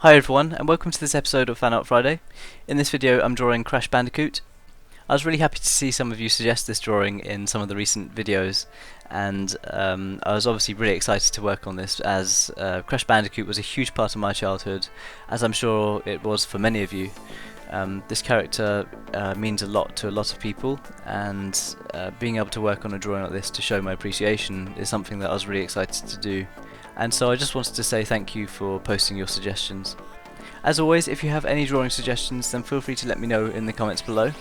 Hi everyone, and welcome to this episode of Fan Art Friday. In this video I'm drawing Crash Bandicoot. I was really happy to see some of you suggest this drawing in some of the recent videos, and I was obviously really excited to work on this as Crash Bandicoot was a huge part of my childhood, as I'm sure it was for many of you. This character means a lot to a lot of people, and being able to work on a drawing like this to show my appreciation is something that I was really excited to do. And so I just wanted to say thank you for posting your suggestions. As always, if you have any drawing suggestions, then feel free to let me know in the comments below.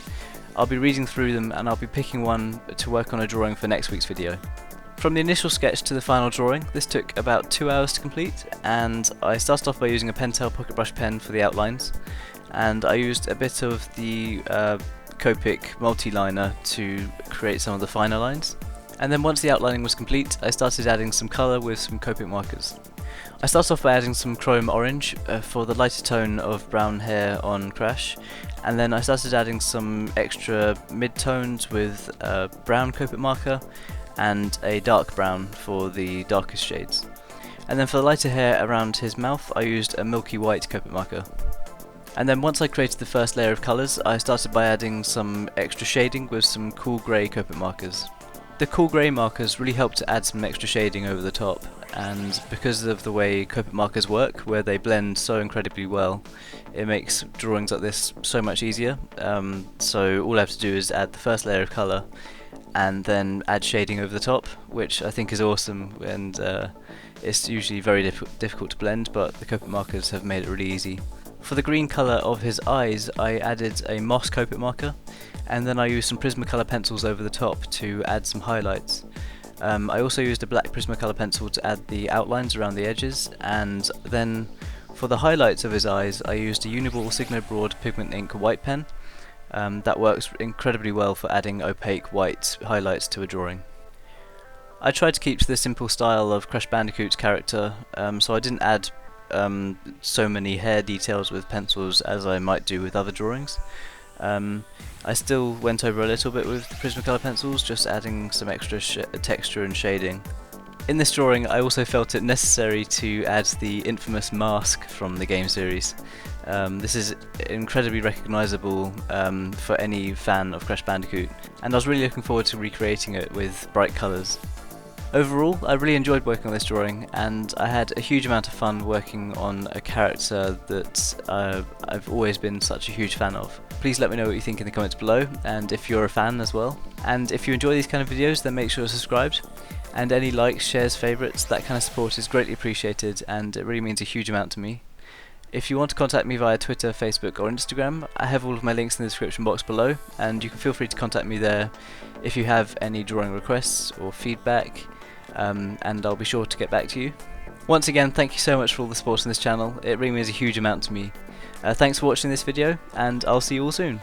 I'll be reading through them and I'll be picking one to work on a drawing for next week's video. From the initial sketch to the final drawing, this took about 2 hours to complete, and I started off by using a Pentel pocket brush pen for the outlines, and I used a bit of the Copic multi-liner to create some of the finer lines. And then once the outlining was complete, I started adding some colour with some Copic markers. I started off by adding some chrome orange for the lighter tone of brown hair on Crash, and then I started adding some extra mid-tones with a brown Copic marker and a dark brown for the darkest shades. And then for the lighter hair around his mouth, I used a milky white Copic marker. And then once I created the first layer of colours, I started by adding some extra shading with some cool grey Copic markers. The cool grey markers really help to add some extra shading over the top, and because of the way Copic markers work, where they blend so incredibly well, it makes drawings like this so much easier. So all I have to do is add the first layer of colour and then add shading over the top, which I think is awesome, and it's usually very difficult to blend, but the Copic markers have made it really easy. For the green colour of his eyes, I added a moss Copic marker, and then I used some Prismacolor pencils over the top to add some highlights. I also used a black Prismacolor pencil to add the outlines around the edges, and then for the highlights of his eyes I used a Uni-ball Signo broad pigment ink white pen. That works incredibly well for adding opaque white highlights to a drawing. I tried to keep to the simple style of Crash Bandicoot's character, so I didn't add so many hair details with pencils as I might do with other drawings. I still went over a little bit with the Prismacolor pencils, just adding some extra texture and shading. In this drawing I also felt it necessary to add the infamous mask from the game series. This is incredibly recognisable for any fan of Crash Bandicoot, and I was really looking forward to recreating it with bright colours. Overall, I really enjoyed working on this drawing, and I had a huge amount of fun working on a character that I've always been such a huge fan of. Please let me know what you think in the comments below, and if you're a fan as well. And if you enjoy these kind of videos, then make sure you're subscribed. And any likes, shares, favourites, that kind of support is greatly appreciated, and it really means a huge amount to me. If you want to contact me via Twitter, Facebook or Instagram, I have all of my links in the description box below, and you can feel free to contact me there if you have any drawing requests or feedback. And I'll be sure to get back to you. Once again, thank you so much for all the support on this channel, it really means a huge amount to me. Thanks for watching this video, and I'll see you all soon.